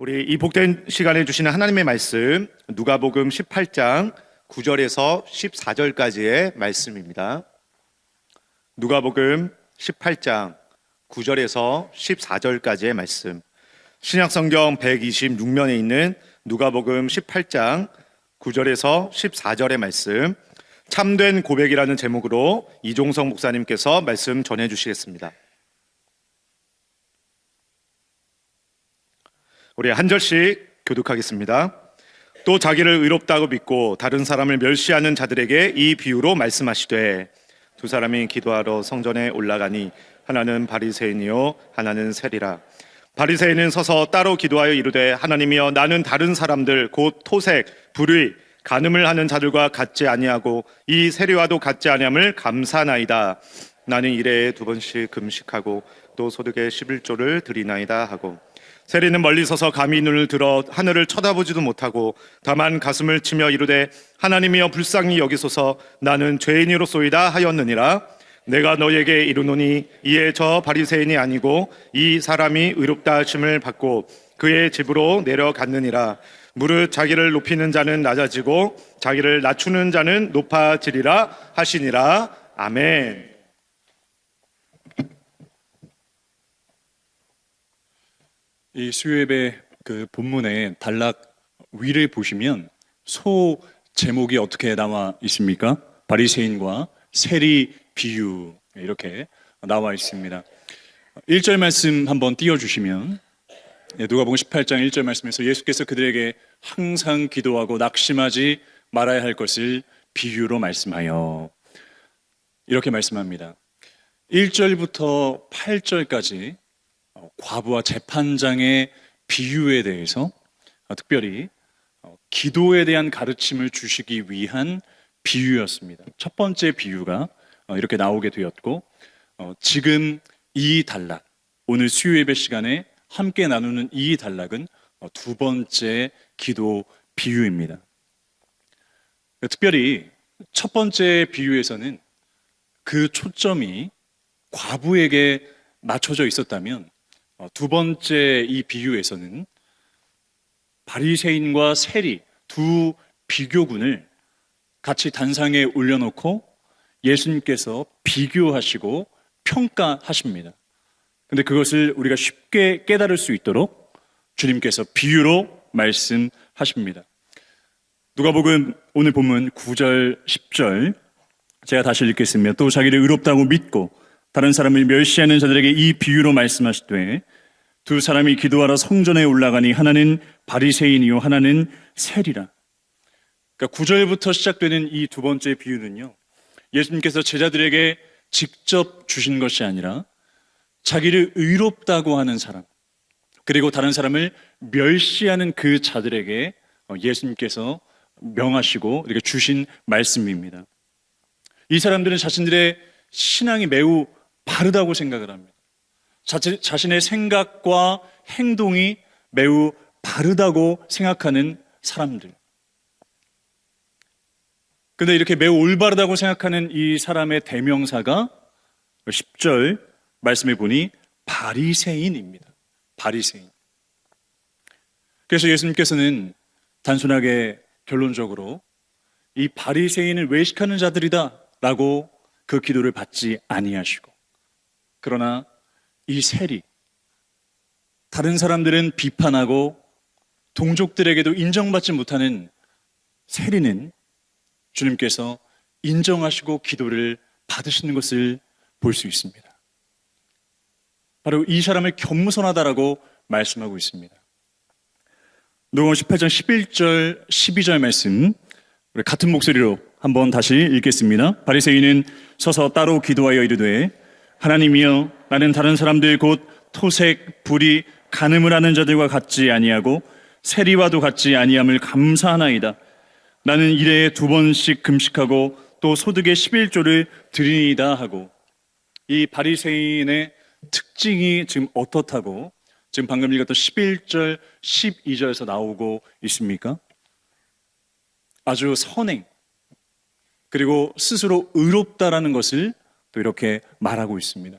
우리 이 복된 시간에 주시는 하나님의 말씀 누가복음 18장 9절에서 14절까지의 말씀입니다. 누가복음 18장 9절에서 14절까지의 말씀. 신약성경 126면에 있는 누가복음 18장 9절에서 14절의 말씀, 참된 고백이라는 제목으로 이종성 목사님께서 말씀 전해 주시겠습니다. 우리 한 절씩 교독하겠습니다. 또 자기를 의롭다고 믿고 다른 사람을 멸시하는 자들에게 이 비유로 말씀하시되, 두 사람이 기도하러 성전에 올라가니 하나는 바리새인이요 하나는 세리라. 바리새인은 서서 따로 기도하여 이르되, 하나님이여, 나는 다른 사람들 곧 토색, 불의, 간음을 하는 자들과 같지 아니하고 이 세리와도 같지 아니함을 감사나이다. 나는 일해에 2번씩 금식하고 또 소득의 11조를 드리나이다 하고, 세리는 멀리 서서 감히 눈을 들어 하늘을 쳐다보지도 못하고 다만 가슴을 치며 이르되, 하나님이여, 불쌍히 여기소서, 나는 죄인이로소이다 하였느니라. 내가 너에게 이르노니 이에 저 바리새인이 아니고 이 사람이 의롭다 하심을 받고 그의 집으로 내려갔느니라. 무릇 자기를 높이는 자는 낮아지고 자기를 낮추는 자는 높아지리라 하시니라. 아멘. 이 수요예배 그 본문의 단락 위를 보시면 소 제목이 어떻게 나와 있습니까? 바리새인과 세리 비유, 이렇게 나와 있습니다. 1절 말씀 한번 띄워주시면, 누가복음 18장 1절 말씀에서 예수께서 그들에게 항상 기도하고 낙심하지 말아야 할 것을 비유로 말씀하여, 이렇게 말씀합니다. 1절부터 8절까지 과부와 재판장의 비유에 대해서 특별히 기도에 대한 가르침을 주시기 위한 비유였습니다. 첫 번째 비유가 이렇게 나오게 되었고, 지금 이 단락, 오늘 수요예배 시간에 함께 나누는 이 단락은 두 번째 기도 비유입니다. 특별히 첫 번째 비유에서는 그 초점이 과부에게 맞춰져 있었다면, 두 번째 이 비유에서는 바리새인과 세리 두 비교군을 같이 단상에 올려놓고 예수님께서 비교하시고 평가하십니다. 그런데 그것을 우리가 쉽게 깨달을 수 있도록 주님께서 비유로 말씀하십니다. 누가복음 오늘 본문 9절 10절 제가 다시 읽겠습니다. 또 자기를 의롭다고 믿고 다른 사람을 멸시하는 자들에게 이 비유로 말씀하시되, 두 사람이 기도하러 성전에 올라가니 하나는 바리새인이요 하나는 세리라. 그러니까 9절부터 시작되는 이 두 번째 비유는요, 예수님께서 제자들에게 직접 주신 것이 아니라 자기를 의롭다고 하는 사람, 그리고 다른 사람을 멸시하는 그 자들에게 예수님께서 명하시고 이렇게 주신 말씀입니다. 이 사람들은 자신들의 신앙이 매우 바르다고 생각을 합니다. 자신의 생각과 행동이 매우 바르다고 생각하는 사람들. 그런데 이렇게 매우 올바르다고 생각하는 이 사람의 대명사가 10절 말씀해 보니 바리새인입니다. 바리새인. 그래서 예수님께서는 단순하게 결론적으로 이 바리새인을 외식하는 자들이다 라고 그 기도를 받지 아니하시고, 그러나 이 세리, 다른 사람들은 비판하고 동족들에게도 인정받지 못하는 세리는 주님께서 인정하시고 기도를 받으시는 것을 볼 수 있습니다. 바로 이 사람을 겸손하다라고 말씀하고 있습니다. 누가복음 18장 11절 12절 말씀 우리 같은 목소리로 한번 다시 읽겠습니다. 바리새인은 서서 따로 기도하여 이르되, 하나님이여, 나는 다른 사람들 곧 토색, 불의, 간음을 하는 자들과 같지 아니하고 세리와도 같지 아니함을 감사하나이다. 나는 일해에 2번씩 금식하고 또 소득의 11조를 드리이다 하고, 이 바리새인의 특징이 지금 어떻다고 지금 방금 읽었던 11절, 12절에서 나오고 있습니까? 아주 선행, 그리고 스스로 의롭다라는 것을 또 이렇게 말하고 있습니다.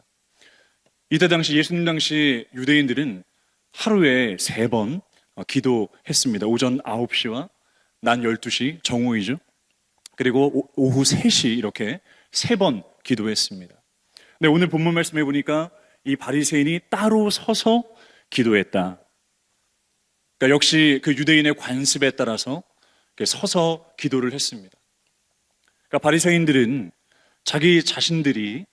이때 당시 예수님 당시 유대인들은 하루에 3번 기도했습니다. 오전 9시와 낮 12시 정오이죠. 그리고 오후 3시 이렇게 3번 기도했습니다. 근데 오늘 본문 말씀해 보니까 이 바리새인이 따로 서서 기도했다. 그러니까 역시 그 유대인의 관습에 따라서 서서 기도를 했습니다. 그러니까 바리새인들은 자기 자신들이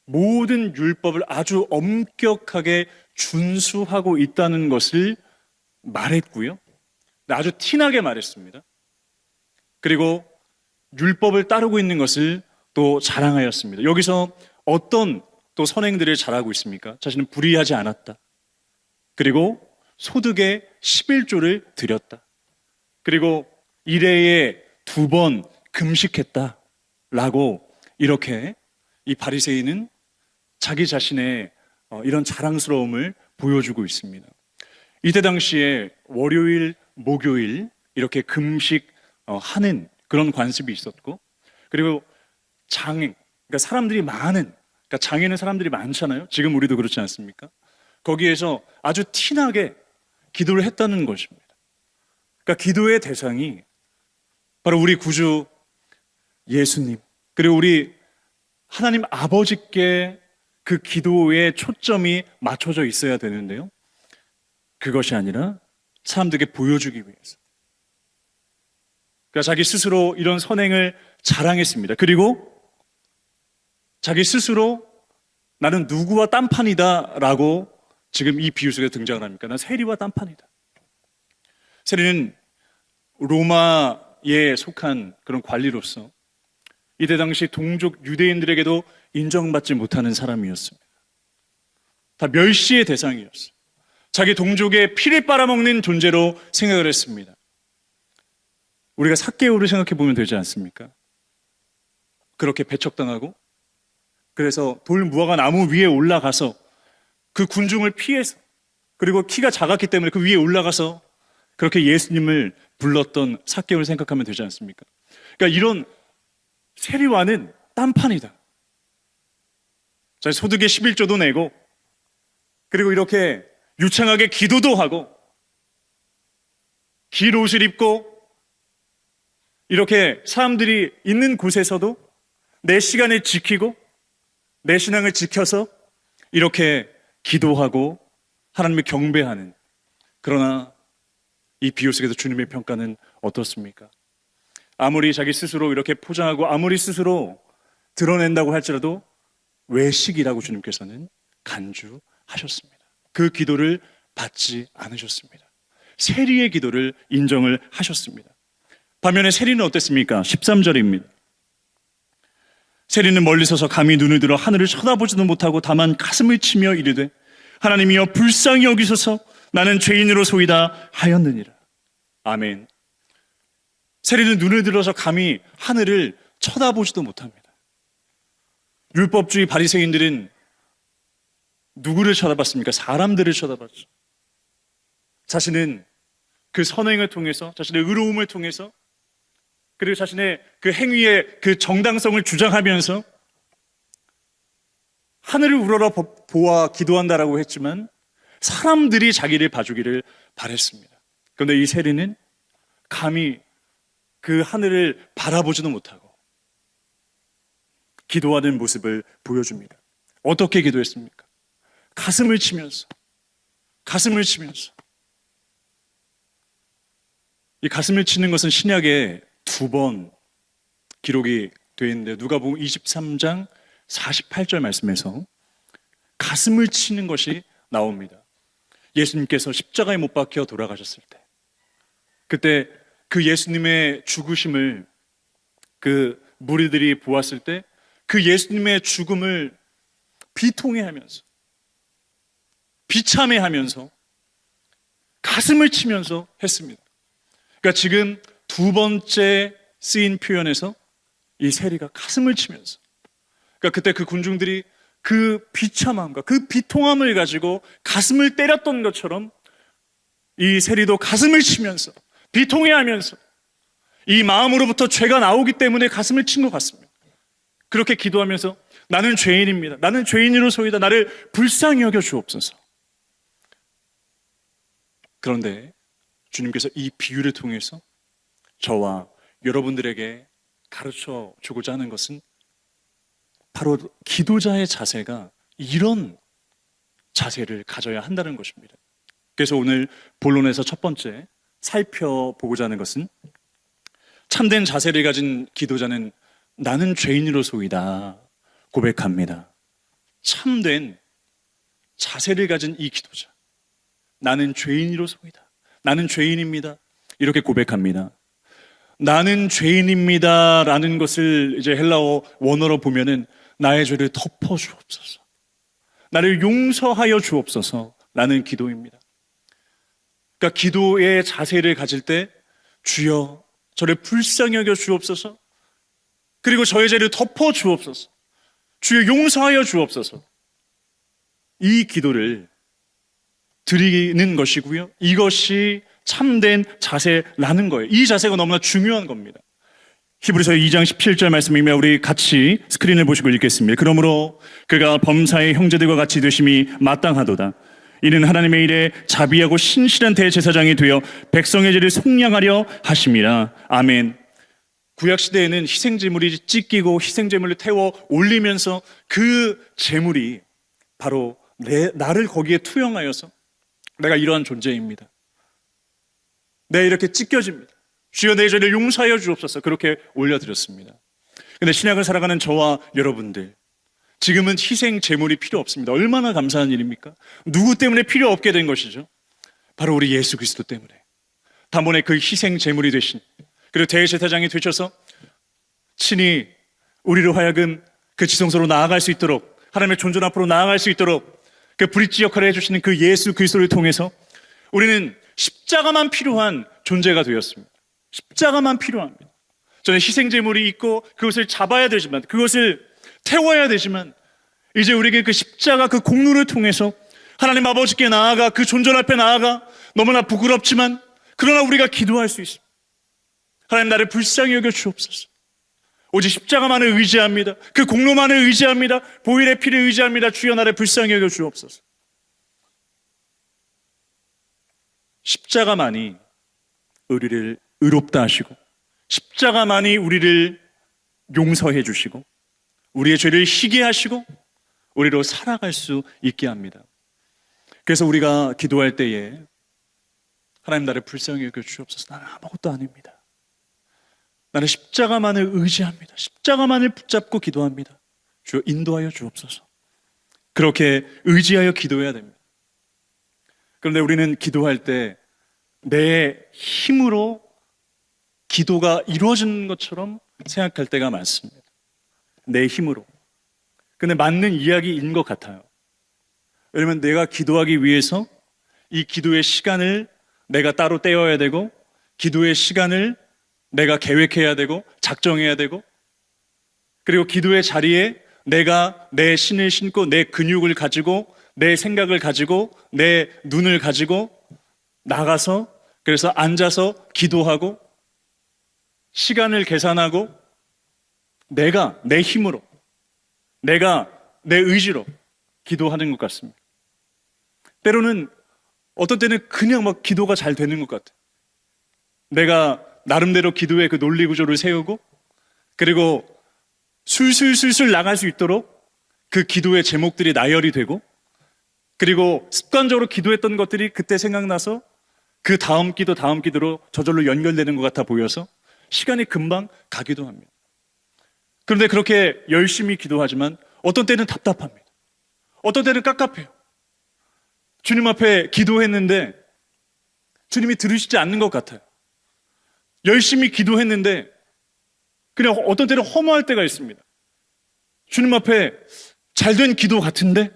모든 율법을 아주 엄격하게 준수하고 있다는 것을 말했고요. 아주 티나게 말했습니다. 그리고 율법을 따르고 있는 것을 또 자랑하였습니다. 여기서 어떤 또 선행들을 잘하고 있습니까? 자신은 불의하지 않았다. 그리고 소득의 11조를 드렸다. 그리고 일해에 2번 금식했다. 라고 이렇게 이 바리새인은 자기 자신의 이런 자랑스러움을 보여주고 있습니다. 이때 당시에 월요일, 목요일 이렇게 금식하는 그런 관습이 있었고, 그리고 장행, 그러니까 사람들이 많은, 그러니까 장에는 사람들이 많잖아요. 지금 우리도 그렇지 않습니까? 거기에서 아주 티나게 기도를 했다는 것입니다. 그러니까 기도의 대상이 바로 우리 구주 예수님, 그리고 우리 하나님 아버지께 그 기도의 초점이 맞춰져 있어야 되는데요. 그것이 아니라 사람들에게 보여주기 위해서. 그러니까 자기 스스로 이런 선행을 자랑했습니다. 그리고 자기 스스로 나는 누구와 딴판이다 라고 지금 이 비유 속에 등장을 합니까? 난 세리와 딴판이다. 세리는 로마에 속한 그런 관리로서 이때 당시 동족 유대인들에게도 인정받지 못하는 사람이었습니다. 다 멸시의 대상이었어요. 자기 동족의 피를 빨아먹는 존재로 생각을 했습니다. 우리가 삭개오를 생각해 보면 되지 않습니까? 그렇게 배척당하고, 그래서 돌무화과 나무 위에 올라가서 그 군중을 피해서, 그리고 키가 작았기 때문에 그 위에 올라가서 그렇게 예수님을 불렀던 삭개오를 생각하면 되지 않습니까? 그러니까 이런 세리와는 딴판이다. 자, 소득의 11조도 내고, 그리고 이렇게 유창하게 기도도 하고, 길 옷을 입고, 이렇게 사람들이 있는 곳에서도 내 시간을 지키고, 내 신앙을 지켜서 이렇게 기도하고 하나님을 경배하는, 그러나 이 비유 속에서 주님의 평가는 어떻습니까? 아무리 자기 스스로 이렇게 포장하고 아무리 스스로 드러낸다고 할지라도 외식이라고 주님께서는 간주하셨습니다. 그 기도를 받지 않으셨습니다. 세리의 기도를 인정을 하셨습니다. 반면에 세리는 어땠습니까? 13절입니다. 세리는 멀리 서서 감히 눈을 들어 하늘을 쳐다보지도 못하고 다만 가슴을 치며 이르되 하나님이여 불쌍히 여기소서 나는 죄인으로소이다 하였느니라. 아멘. 세리는 눈을 들어서 감히 하늘을 쳐다보지도 못합니다. 율법주의 바리새인들은 누구를 쳐다봤습니까? 사람들을 쳐다봤죠. 자신은 그 선행을 통해서, 자신의 의로움을 통해서, 그리고 자신의 그 행위의 그 정당성을 주장하면서 하늘을 우러러 보아 기도한다라고 했지만 사람들이 자기를 봐주기를 바랬습니다. 그런데 이 세리는 감히 그 하늘을 바라보지도 못하고 기도하는 모습을 보여줍니다. 어떻게 기도했습니까? 가슴을 치면서. 이 가슴을 치는 것은 신약에 2번 기록이 되어 있는데, 누가복음 23장 48절 말씀에서 가슴을 치는 것이 나옵니다. 예수님께서 십자가에 못 박혀 돌아가셨을 때, 그때 그 예수님의 죽으심을 그 무리들이 보았을 때 그 예수님의 죽음을 비통해하면서, 비참해하면서 가슴을 치면서 했습니다. 그러니까 지금 2번째 쓰인 표현에서 이 세리가 가슴을 치면서, 그러니까 그때 그 군중들이 그 비참함과 그 비통함을 가지고 가슴을 때렸던 것처럼 이 세리도 가슴을 치면서 비통해하면서 이 마음으로부터 죄가 나오기 때문에 가슴을 친 것 같습니다. 그렇게 기도하면서 나는 죄인입니다. 나는 죄인으로소이다. 나를 불쌍히 여겨 주옵소서. 그런데 주님께서 이 비유를 통해서 저와 여러분들에게 가르쳐 주고자 하는 것은 바로 기도자의 자세가 이런 자세를 가져야 한다는 것입니다. 그래서 오늘 본론에서 첫 번째 살펴보고자 하는 것은 참된 자세를 가진 기도자는 나는 죄인으로소이다 고백합니다. 참된 자세를 가진 이 기도자, 나는 죄인으로소이다, 나는 죄인입니다, 이렇게 고백합니다. 나는 죄인입니다 라는 것을 이제 헬라어 원어로 보면은 나의 죄를 덮어 주옵소서, 나를 용서하여 주옵소서 라는 기도입니다. 그러니까 기도의 자세를 가질 때 주여 저를 불쌍히 여겨 주옵소서, 그리고 저의 죄를 덮어 주옵소서, 주여 용서하여 주옵소서, 이 기도를 드리는 것이고요, 이것이 참된 자세라는 거예요. 이 자세가 너무나 중요한 겁니다. 히브리서 2장 17절 말씀이며 우리 같이 스크린을 보시고 읽겠습니다. 그러므로 그가 범사의 형제들과 같이 되심이 마땅하도다. 이는 하나님의 일에 자비하고 신실한 대제사장이 되어 백성의 죄를 속량하려 하심이라. 아멘. 구약시대에는 희생제물이 찢기고 희생제물을 태워 올리면서 그 제물이 바로 나를 거기에 투영하여서 내가 이러한 존재입니다, 내 이렇게 찢겨집니다, 주여 내 죄를 용서하여 주옵소서, 그렇게 올려드렸습니다. 근데 신약을 살아가는 저와 여러분들, 지금은 희생 제물이 필요 없습니다. 얼마나 감사한 일입니까? 누구 때문에 필요 없게 된 것이죠? 바로 우리 예수 그리스도 때문에. 단번에 그 희생 제물이 되신, 그리고 대제사장이 되셔서 친히 우리로 하여금 그 지성소로 나아갈 수 있도록, 하나님의 존전 앞으로 나아갈 수 있도록 그 브릿지 역할을 해주시는 그 예수 그리스도를 통해서 우리는 십자가만 필요한 존재가 되었습니다. 십자가만 필요합니다. 저는 희생제물이 있고 그것을 잡아야 되지만, 그것을 태워야 되지만, 이제 우리에게 그 십자가 그 공로를 통해서 하나님 아버지께 나아가 그 존전 앞에 나아가 너무나 부끄럽지만 그러나 우리가 기도할 수 있습니다. 하나님 나를 불쌍히 여겨 주옵소서. 오직 십자가만을 의지합니다. 그 공로만을 의지합니다. 보혈의 피를 의지합니다. 주여 나를 불쌍히 여겨 주옵소서. 십자가만이 우리를 의롭다 하시고, 십자가만이 우리를 용서해 주시고, 우리의 죄를 희게 하시고 우리로 살아갈 수 있게 합니다. 그래서 우리가 기도할 때에 하나님 나를 불쌍히 여겨 주옵소서, 나는 아무것도 아닙니다, 나는 십자가만을 의지합니다, 십자가만을 붙잡고 기도합니다, 주여 인도하여 주옵소서, 그렇게 의지하여 기도해야 됩니다. 그런데 우리는 기도할 때 내 힘으로 기도가 이루어지는 것처럼 생각할 때가 많습니다. 내 힘으로. 근데 맞는 이야기인 것 같아요. 왜냐면 내가 기도하기 위해서 이 기도의 시간을 내가 따로 떼어야 되고, 기도의 시간을 내가 계획해야 되고 작정해야 되고, 그리고 기도의 자리에 내가 내 신을 신고 내 근육을 가지고 내 생각을 가지고 내 눈을 가지고 나가서, 그래서 앉아서 기도하고 시간을 계산하고 내가 내 힘으로, 내가 내 의지로 기도하는 것 같습니다. 때로는 어떤 때는 그냥 막 기도가 잘 되는 것 같아요. 내가 나름대로 기도의 그 논리 구조를 세우고, 그리고 술술술술 나갈 수 있도록 그 기도의 제목들이 나열이 되고, 그리고 습관적으로 기도했던 것들이 그때 생각나서 그 다음 기도로 저절로 연결되는 것 같아 보여서 시간이 금방 가기도 합니다. 그런데 그렇게 열심히 기도하지만 어떤 때는 답답합니다. 어떤 때는 깝깝해요. 주님 앞에 기도했는데 주님이 들으시지 않는 것 같아요. 열심히 기도했는데 그냥 어떤 때는 허무할 때가 있습니다. 주님 앞에 잘된 기도 같은데,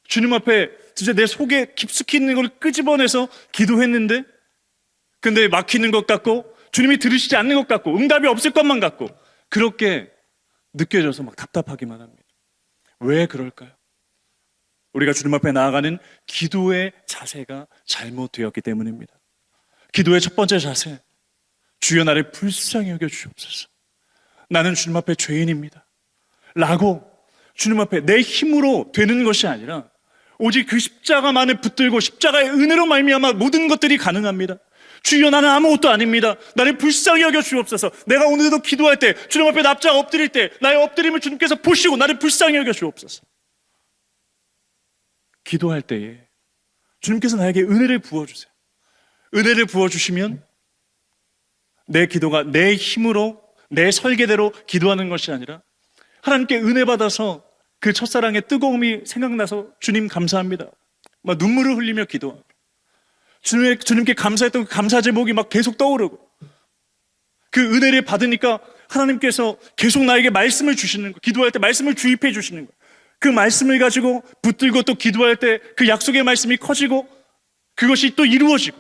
주님 앞에 진짜 내 속에 깊숙이 있는 걸 끄집어내서 기도했는데 근데 막히는 것 같고 주님이 들으시지 않는 것 같고 응답이 없을 것만 같고 그렇게 느껴져서 막 답답하기만 합니다. 왜 그럴까요? 우리가 주님 앞에 나아가는 기도의 자세가 잘못되었기 때문입니다. 기도의 첫 번째 자세, 주여 나를 불쌍히 여겨 주옵소서, 나는 주님 앞에 죄인입니다 라고 주님 앞에 내 힘으로 되는 것이 아니라 오직 그 십자가만을 붙들고 십자가의 은혜로 말미암아 모든 것들이 가능합니다. 주여, 나는 아무것도 아닙니다. 나를 불쌍히 여겨 주옵소서. 내가 오늘도 기도할 때, 주님 앞에 납작 엎드릴 때 나의 엎드림을 주님께서 보시고 나를 불쌍히 여겨 주옵소서. 기도할 때에 주님께서 나에게 은혜를 부어주세요. 은혜를 부어주시면 내 기도가 내 힘으로, 내 설계대로 기도하는 것이 아니라 하나님께 은혜 받아서 그 첫사랑의 뜨거움이 생각나서 주님 감사합니다, 막 눈물을 흘리며 기도하고, 주님께 감사했던 그 감사 제목이 막 계속 떠오르고, 그 은혜를 받으니까 하나님께서 계속 나에게 말씀을 주시는 거, 기도할 때 말씀을 주입해 주시는 거, 그 말씀을 가지고 붙들고 또 기도할 때 그 약속의 말씀이 커지고 그것이 또 이루어지고.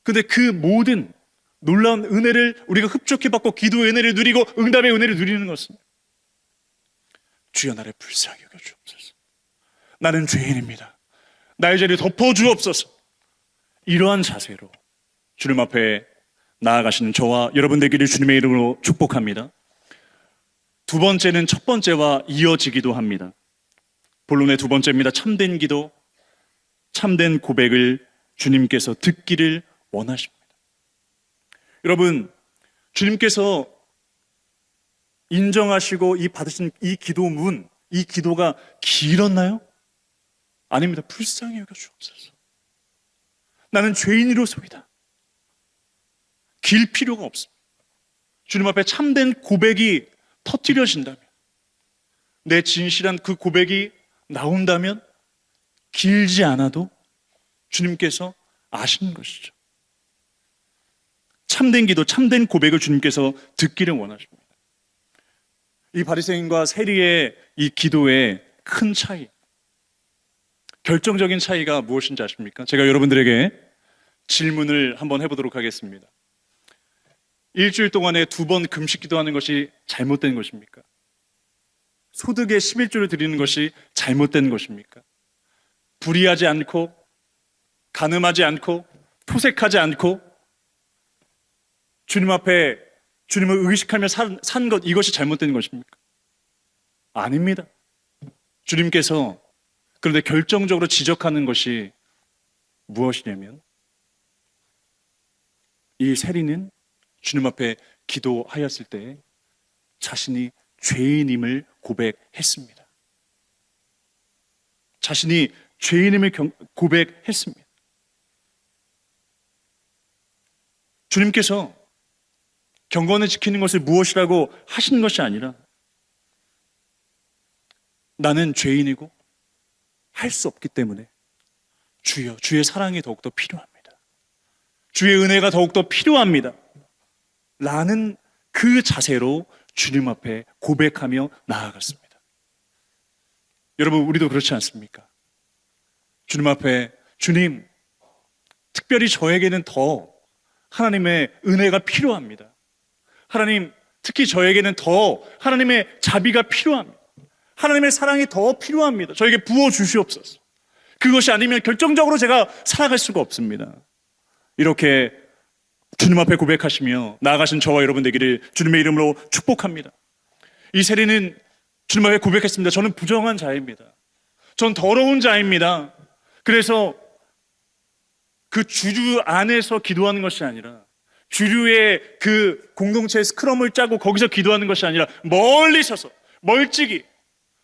근데 그 모든 놀라운 은혜를 우리가 흡족히 받고 기도의 은혜를 누리고 응답의 은혜를 누리는 것은, 주여, 나를 불쌍히 여겨 주옵소서. 나는 죄인입니다. 나의 죄를 덮어 주옵소서. 이러한 자세로 주님 앞에 나아가시는 저와 여러분 되기를 주님의 이름으로 축복합니다. 두 번째는 첫 번째와 이어지기도 합니다. 본론의 두 번째입니다. 참된 기도, 참된 고백을 주님께서 듣기를 원하십니다. 여러분, 주님께서 인정하시고 이 받으신 이 기도문, 이 기도가 길었나요? 아닙니다. 불쌍히 여겨 주옵소서. 나는 죄인이로소이다. 길 필요가 없습니다. 주님 앞에 참된 고백이 터뜨려진다면, 내 진실한 그 고백이 나온다면 길지 않아도 주님께서 아시는 것이죠. 참된 기도, 참된 고백을 주님께서 듣기를 원하십니다. 이 바리새인과 세리의 이 기도의 큰 차이, 결정적인 차이가 무엇인지 아십니까? 제가 여러분들에게 질문을 한번 해보도록 하겠습니다. 일주일 동안에 2번 금식 기도하는 것이 잘못된 것입니까? 소득의 11조를 드리는 것이 잘못된 것입니까? 불의하지 않고, 간음하지 않고, 토색하지 않고, 주님 앞에 주님을 의식하며 산 것, 이것이 잘못된 것입니까? 아닙니다. 주님께서 그런데 결정적으로 지적하는 것이 무엇이냐면, 이 세리는 주님 앞에 기도하였을 때 자신이 죄인임을 고백했습니다. 자신이 죄인임을 고백했습니다. 주님께서 경건을 지키는 것을 무엇이라고 하시는 것이 아니라, 나는 죄인이고 할 수 없기 때문에 주여, 주의 사랑이 더욱더 필요합니다. 주의 은혜가 더욱더 필요합니다. 라는 그 자세로 주님 앞에 고백하며 나아갔습니다. 여러분, 우리도 그렇지 않습니까? 주님 앞에, 주님, 특별히 저에게는 더 하나님의 은혜가 필요합니다. 하나님, 특히 저에게는 더 하나님의 자비가 필요합니다. 하나님의 사랑이 더 필요합니다. 저에게 부어주시옵소서. 그것이 아니면 결정적으로 제가 살아갈 수가 없습니다. 이렇게 주님 앞에 고백하시며 나아가신 저와 여러분 되기를 주님의 이름으로 축복합니다. 이 세리는 주님 앞에 고백했습니다. 저는 부정한 자입니다. 전 더러운 자입니다. 그래서 그 주류 안에서 기도하는 것이 아니라, 주류의 그 공동체의 스크럼을 짜고 거기서 기도하는 것이 아니라, 멀리 서서, 멀찍이,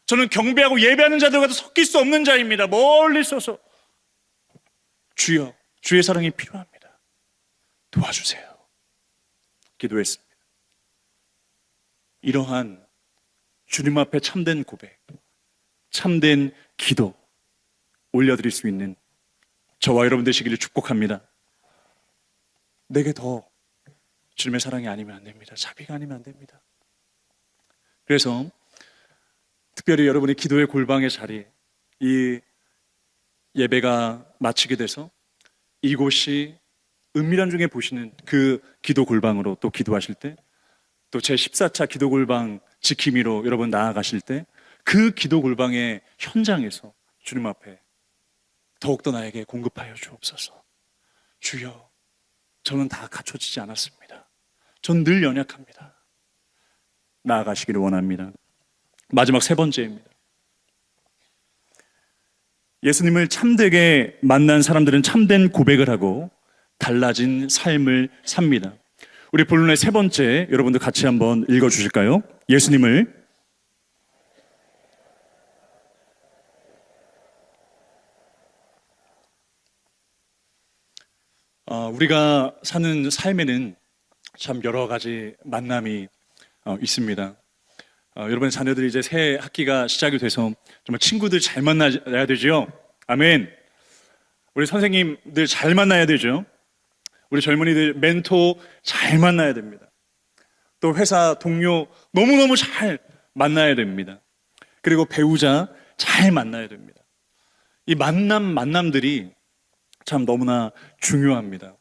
저는 경배하고 예배하는 자들과도 섞일 수 없는 자입니다. 멀리 서서, 주여, 주의 사랑이 필요합니다. 도와주세요. 기도했습니다. 이러한 주님 앞에 참된 고백, 참된 기도 올려드릴 수 있는 저와 여러분 되시기를 축복합니다. 내게 더 주님의 사랑이 아니면 안 됩니다. 자비가 아니면 안 됩니다. 그래서 특별히 여러분이 기도의 골방의 자리, 이 예배가 마치게 돼서 이곳이 은밀한 중에 보시는 그 기도 골방으로 또 기도하실 때, 또 제14차 기도 골방 지킴이로 여러분 나아가실 때, 그 기도 골방의 현장에서 주님 앞에 더욱더 나에게 공급하여 주옵소서. 주여, 저는 다 갖춰지지 않았습니다. 전 늘 연약합니다. 나아가시기를 원합니다. 마지막 세 번째입니다. 예수님을 참되게 만난 사람들은 참된 고백을 하고 달라진 삶을 삽니다. 우리 본론의 세 번째, 여러분들 같이 한번 읽어주실까요? 예수님을 우리가 사는 삶에는 참 여러 가지 만남이 있습니다. 여러분 자녀들이 이제 새 학기가 시작이 돼서 정말 친구들 잘 만나야 되죠. 아멘. 우리 선생님들 잘 만나야 되죠. 우리 젊은이들 멘토 잘 만나야 됩니다. 또 회사 동료 너무너무 잘 만나야 됩니다. 그리고 배우자 잘 만나야 됩니다. 이 만남들이 참 너무나 중요합니다.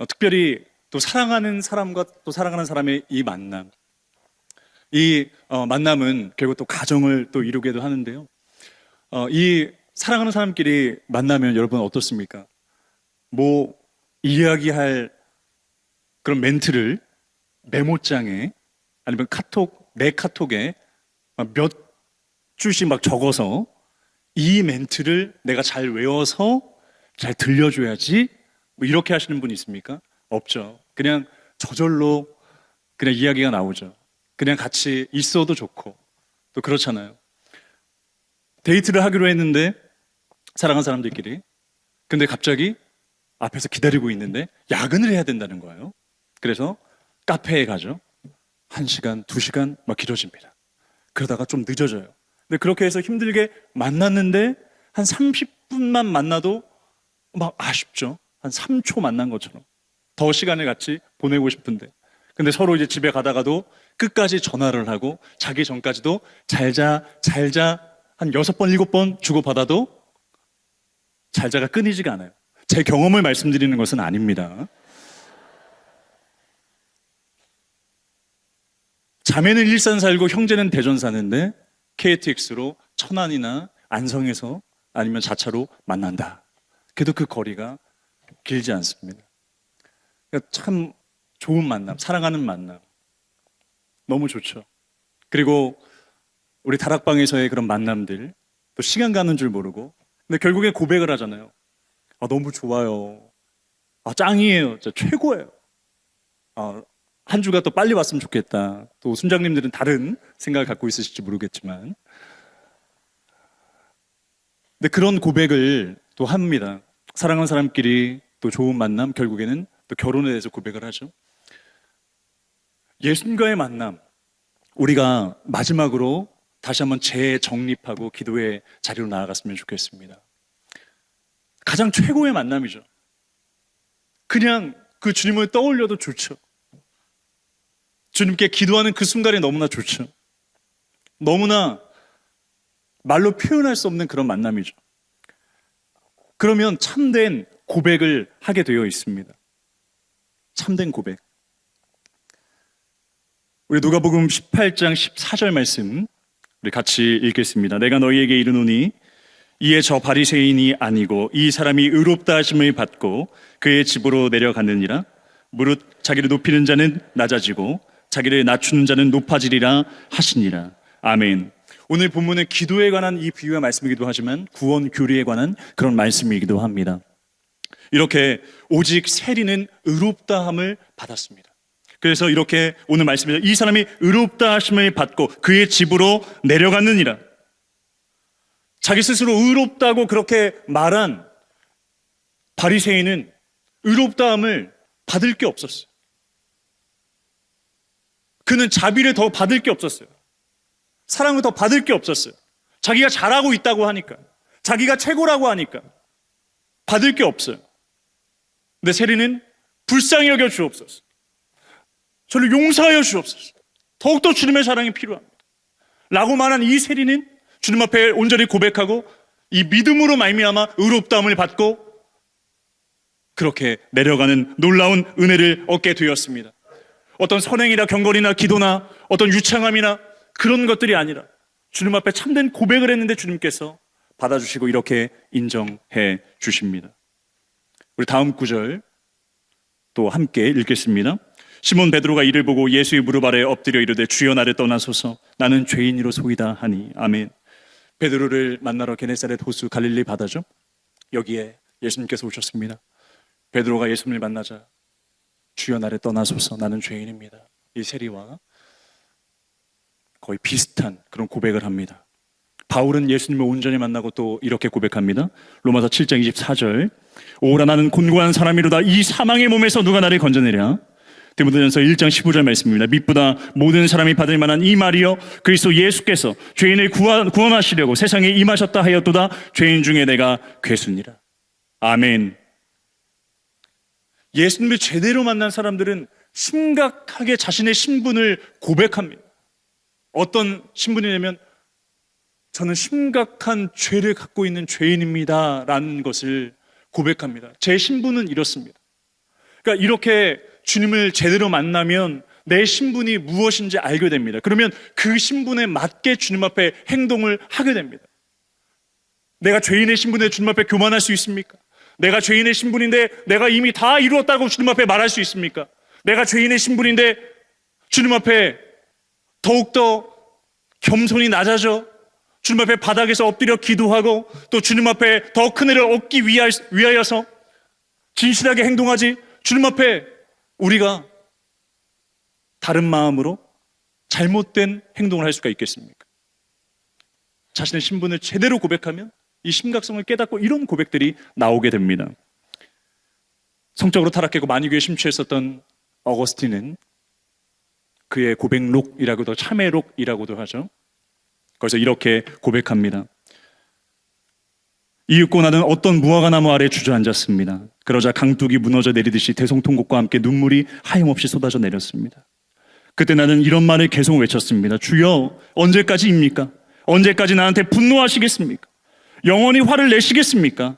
특별히 또 사랑하는 사람과 또 사랑하는 사람의 이 만남. 이 만남은 결국 또 가정을 또 이루기도 하는데요. 이 사랑하는 사람끼리 만나면 여러분 어떻습니까? 뭐 이야기할 그런 멘트를 메모장에 아니면 내 카톡에 몇 줄씩 막 적어서 이 멘트를 내가 잘 외워서 잘 들려줘야지 뭐 이렇게 하시는 분 있습니까? 없죠. 그냥 저절로 그냥 이야기가 나오죠. 그냥 같이 있어도 좋고 또 그렇잖아요. 데이트를 하기로 했는데 사랑하는 사람들끼리 근데 갑자기 앞에서 기다리고 있는데 야근을 해야 된다는 거예요. 그래서 카페에 가죠. 1시간, 2시간 막 길어집니다. 그러다가 좀 늦어져요. 근데 그렇게 해서 힘들게 만났는데 한 30분만 만나도 막 아쉽죠. 한 3초 만난 것처럼. 더 시간을 같이 보내고 싶은데. 근데 서로 이제 집에 가다가도 끝까지 전화를 하고 자기 전까지도 잘 자 한 6번, 7번 주고받아도 잘 자가 끊이지가 않아요. 제 경험을 말씀드리는 것은 아닙니다. 자매는 일산 살고 형제는 대전 사는데 KTX로 천안이나 안성에서 아니면 자차로 만난다. 그래도 그 거리가 길지 않습니다. 그러니까 참 좋은 만남, 사랑하는 만남. 너무 좋죠. 그리고 우리 다락방에서의 그런 만남들, 또 시간 가는 줄 모르고, 근데 결국에 고백을 하잖아요. 아, 너무 좋아요. 아, 짱이에요. 진짜 최고예요. 아, 한 주가 또 빨리 왔으면 좋겠다. 또 순장님들은 다른 생각을 갖고 있으실지 모르겠지만. 근데 그런 고백을 또 합니다. 사랑하는 사람끼리 또 좋은 만남, 결국에는 또 결혼에 대해서 고백을 하죠. 예수님과의 만남, 우리가 마지막으로 다시 한번 재정립하고 기도의 자리로 나아갔으면 좋겠습니다. 가장 최고의 만남이죠. 그냥 그 주님을 떠올려도 좋죠. 주님께 기도하는 그 순간이 너무나 좋죠. 너무나 말로 표현할 수 없는 그런 만남이죠. 그러면 참된 고백을 하게 되어 있습니다. 참된 고백. 우리 누가복음 18장 14절 말씀 우리 같이 읽겠습니다. 내가 너희에게 이르노니 이에 저 바리새인이 아니고 이 사람이 의롭다 하심을 받고 그의 집으로 내려가느니라. 무릇 자기를 높이는 자는 낮아지고 자기를 낮추는 자는 높아지리라 하시니라. 아멘. 오늘 본문은 기도에 관한 이 비유의 말씀이기도 하지만 구원 교리에 관한 그런 말씀이기도 합니다. 이렇게 오직 세리는 의롭다함을 받았습니다. 그래서 이렇게 오늘 말씀에서 이 사람이 의롭다 하심을 받고 그의 집으로 내려갔느니라. 자기 스스로 의롭다고 그렇게 말한 바리새인은 의롭다함을 받을 게 없었어요. 그는 자비를 더 받을 게 없었어요. 사랑을 더 받을 게 없었어요. 자기가 잘하고 있다고 하니까, 자기가 최고라고 하니까 받을 게 없어요. 근데 세리는 불쌍히 여겨 주옵소서. 저를 용서하여 주옵소서. 더욱더 주님의 사랑이 필요합니다. 라고 말한 이 세리는 주님 앞에 온전히 고백하고 이 믿음으로 말미암아 의롭다함을 받고 그렇게 내려가는 놀라운 은혜를 얻게 되었습니다. 어떤 선행이나 경건이나 기도나 어떤 유창함이나 그런 것들이 아니라 주님 앞에 참된 고백을 했는데 주님께서 받아주시고 이렇게 인정해 주십니다. 우리 다음 구절 또 함께 읽겠습니다. 시몬 베드로가 이를 보고 예수의 무릎 아래 엎드려 이르되 주여 나를 떠나소서 나는 죄인이로소이다 하니. 아멘. 베드로를 만나러 게네사렛 호수 갈릴리 바다죠. 여기에 예수님께서 오셨습니다. 베드로가 예수님을 만나자 주여 나를 떠나소서 나는 죄인입니다. 이 세리와 거의 비슷한 그런 고백을 합니다. 바울은 예수님을 온전히 만나고 또 이렇게 고백합니다. 로마서 7장 24절 오라 나는 곤고한 사람이로다 이 사망의 몸에서 누가 나를 건져내랴. 디모데전서 1장 15절 말씀입니다. 믿보다 모든 사람이 받을 만한 이 말이여 그리스도 예수께서 죄인을 구원하시려고 세상에 임하셨다 하였도다 죄인 중에 내가 괴수니라. 아멘. 예수님을 제대로 만난 사람들은 심각하게 자신의 신분을 고백합니다. 어떤 신분이냐면 저는 심각한 죄를 갖고 있는 죄인입니다 라는 것을 고백합니다. 제 신분은 이렇습니다. 그러니까 이렇게 주님을 제대로 만나면 내 신분이 무엇인지 알게 됩니다. 그러면 그 신분에 맞게 주님 앞에 행동을 하게 됩니다. 내가 죄인의 신분에 주님 앞에 교만할 수 있습니까? 내가 죄인의 신분인데 내가 이미 다 이루었다고 주님 앞에 말할 수 있습니까? 내가 죄인의 신분인데 주님 앞에 더욱더 겸손히 낮아져 주님 앞에 바닥에서 엎드려 기도하고 또 주님 앞에 더 큰 은혜를 얻기 위하여서 진실하게 행동하지 주님 앞에 우리가 다른 마음으로 잘못된 행동을 할 수가 있겠습니까? 자신의 신분을 제대로 고백하면 이 심각성을 깨닫고 이런 고백들이 나오게 됩니다. 성적으로 타락하고 만유교에 심취했었던 어거스틴은 그의 고백록이라고도 참회록이라고도 하죠. 그래서 이렇게 고백합니다. 이윽고 나는 어떤 무화과나무 아래 주저앉았습니다. 그러자 강둑이 무너져 내리듯이 대성통곡과 함께 눈물이 하염없이 쏟아져 내렸습니다. 그때 나는 이런 말을 계속 외쳤습니다. 주여 언제까지입니까? 언제까지 나한테 분노하시겠습니까? 영원히 화를 내시겠습니까?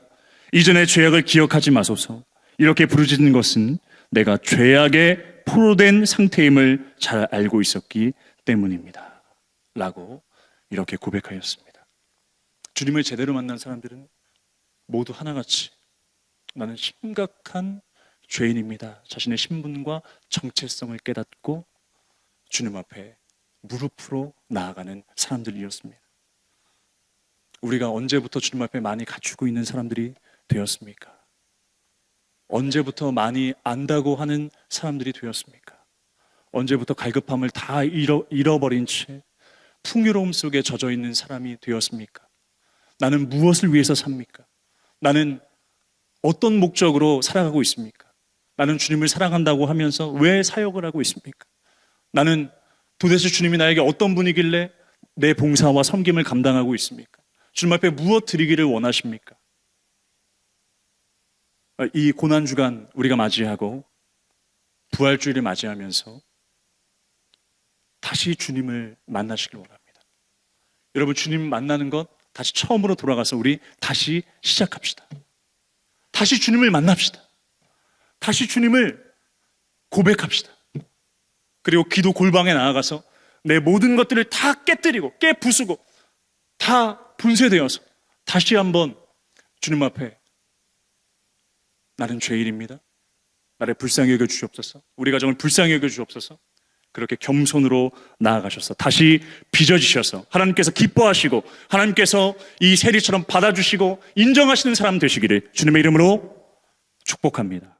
이전의 죄악을 기억하지 마소서. 이렇게 부르짖는 것은 내가 죄악에 포로된 상태임을 잘 알고 있었기 때문입니다 라고 이렇게 고백하였습니다. 주님을 제대로 만난 사람들은 모두 하나같이 나는 심각한 죄인입니다. 자신의 신분과 정체성을 깨닫고 주님 앞에 무릎으로 나아가는 사람들이었습니다. 우리가 언제부터 주님 앞에 많이 갖추고 있는 사람들이 되었습니까? 언제부터 많이 안다고 하는 사람들이 되었습니까? 언제부터 갈급함을 다 잃어버린 채 풍요로움 속에 젖어 있는 사람이 되었습니까? 나는 무엇을 위해서 삽니까? 나는 어떤 목적으로 살아가고 있습니까? 나는 주님을 사랑한다고 하면서 왜 사역을 하고 있습니까? 나는 도대체 주님이 나에게 어떤 분이길래 내 봉사와 섬김을 감당하고 있습니까? 주님 앞에 무엇 드리기를 원하십니까? 이 고난주간 우리가 맞이하고 부활주일을 맞이하면서 다시 주님을 만나시길 원합니다. 여러분 주님 만나는 것 다시 처음으로 돌아가서 우리 다시 시작합시다. 다시 주님을 만납시다. 다시 주님을 고백합시다. 그리고 기도 골방에 나아가서 내 모든 것들을 다 깨뜨리고 깨부수고 다 분쇄되어서 다시 한번 주님 앞에 나는 죄인입니다. 나를 불쌍히 여겨 주시옵소서. 우리 가정을 불쌍히 여겨 주시옵소서. 그렇게 겸손으로 나아가셔서 다시 빚어지셔서 하나님께서 기뻐하시고 하나님께서 이 세리처럼 받아주시고 인정하시는 사람 되시기를 주님의 이름으로 축복합니다.